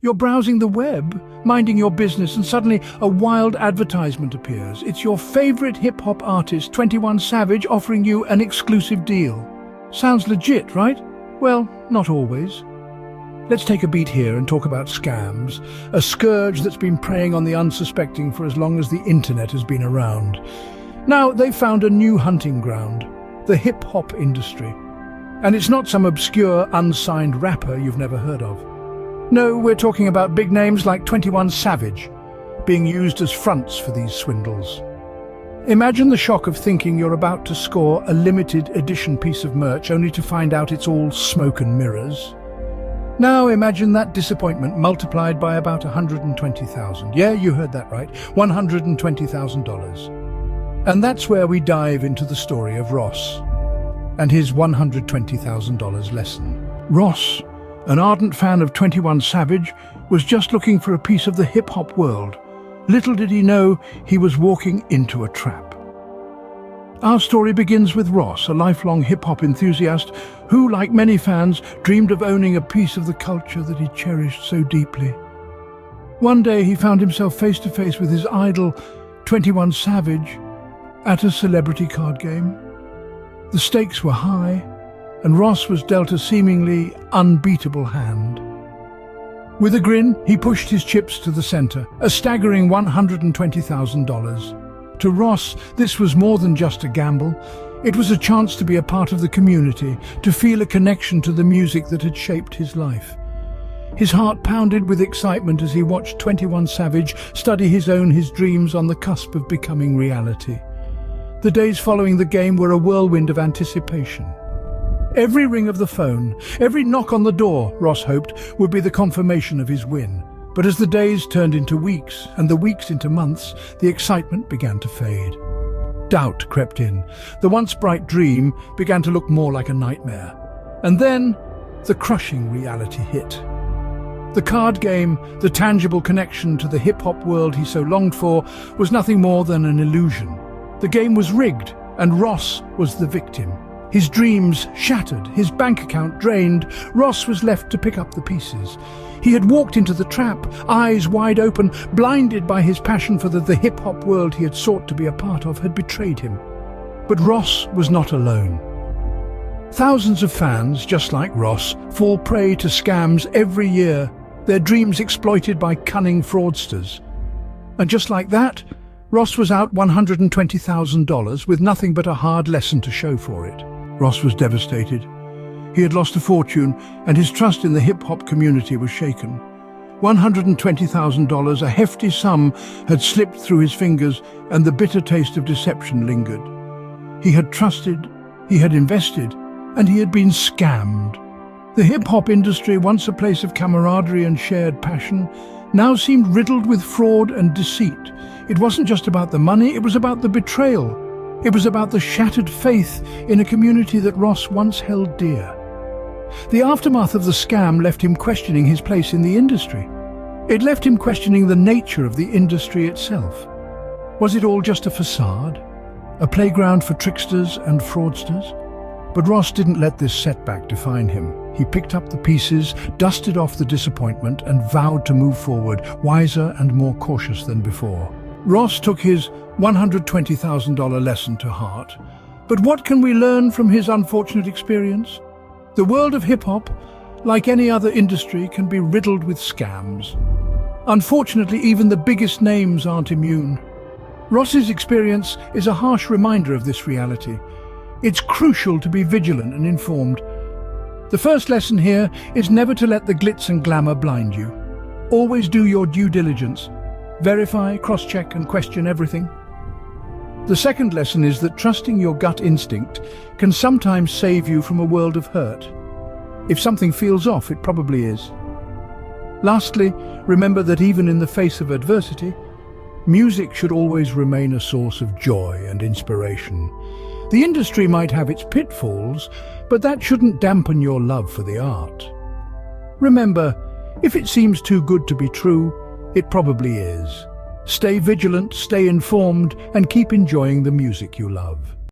You're browsing the web, minding your business, and suddenly a wild advertisement appears. It's your favorite hip-hop artist, 21 Savage, offering you an exclusive deal. Sounds legit, right? Well, not always. Let's take a beat here and talk about scams, a scourge that's been preying on the unsuspecting for as long as the internet has been around. Now, they've found a new hunting ground, the hip-hop industry. And it's not some obscure, unsigned rapper you've never heard of. No, we're talking about big names like 21 Savage, being used as fronts for these swindles. Imagine the shock of thinking you're about to score a limited edition piece of merch only to find out it's all smoke and mirrors. Now imagine that disappointment multiplied by about 120,000. Yeah, you heard that right, $120,000. And that's where we dive into the story of Ross and his $120,000 lesson. Ross, an ardent fan of 21 Savage, was just looking for a piece of the hip-hop world. Little did he know he was walking into a trap. Our story begins with Ross, a lifelong hip-hop enthusiast who, like many fans, dreamed of owning a piece of the culture that he cherished so deeply. One day he found himself face-to-face with his idol, 21 Savage, at a celebrity card game. The stakes were high, and Ross was dealt a seemingly unbeatable hand. With a grin, he pushed his chips to the center, a staggering $120,000. To Ross, this was more than just a gamble. It was a chance to be a part of the community, to feel a connection to the music that had shaped his life. His heart pounded with excitement as he watched 21 Savage study his dreams on the cusp of becoming reality. The days following the game were a whirlwind of anticipation. Every ring of the phone, every knock on the door, Ross hoped, would be the confirmation of his win. But as the days turned into weeks, and the weeks into months, the excitement began to fade. Doubt crept in. The once bright dream began to look more like a nightmare. And then, the crushing reality hit. The card game, the tangible connection to the hip-hop world he so longed for, was nothing more than an illusion. The game was rigged, and Ross was the victim. His dreams shattered, his bank account drained. Ross was left to pick up the pieces. He had walked into the trap, eyes wide open, blinded by his passion for the hip-hop world he had sought to be a part of had betrayed him. But Ross was not alone. Thousands of fans, just like Ross, fall prey to scams every year, their dreams exploited by cunning fraudsters. And just like that, Ross was out $120,000 with nothing but a hard lesson to show for it. Ross was devastated. He had lost a fortune, and his trust in the hip-hop community was shaken. $120,000, a hefty sum, had slipped through his fingers, and the bitter taste of deception lingered. He had trusted, he had invested, and he had been scammed. The hip-hop industry, once a place of camaraderie and shared passion, now seemed riddled with fraud and deceit. It wasn't just about the money, it was about the betrayal. It was about the shattered faith in a community that Ross once held dear. The aftermath of the scam left him questioning his place in the industry. It left him questioning the nature of the industry itself. Was it all just a facade? A playground for tricksters and fraudsters? But Ross didn't let this setback define him. He picked up the pieces, dusted off the disappointment, and vowed to move forward, wiser and more cautious than before. Ross took his $120,000 lesson to heart. But what can we learn from his unfortunate experience? The world of hip-hop, like any other industry, can be riddled with scams. Unfortunately, even the biggest names aren't immune. Ross's experience is a harsh reminder of this reality. It's crucial to be vigilant and informed. The first lesson here is never to let the glitz and glamour blind you. Always do your due diligence. Verify, cross-check, and question everything. The second lesson is that trusting your gut instinct can sometimes save you from a world of hurt. If something feels off, it probably is. Lastly, remember that even in the face of adversity, music should always remain a source of joy and inspiration. The industry might have its pitfalls, but that shouldn't dampen your love for the art. Remember, if it seems too good to be true, it probably is. Stay vigilant, stay informed, and keep enjoying the music you love.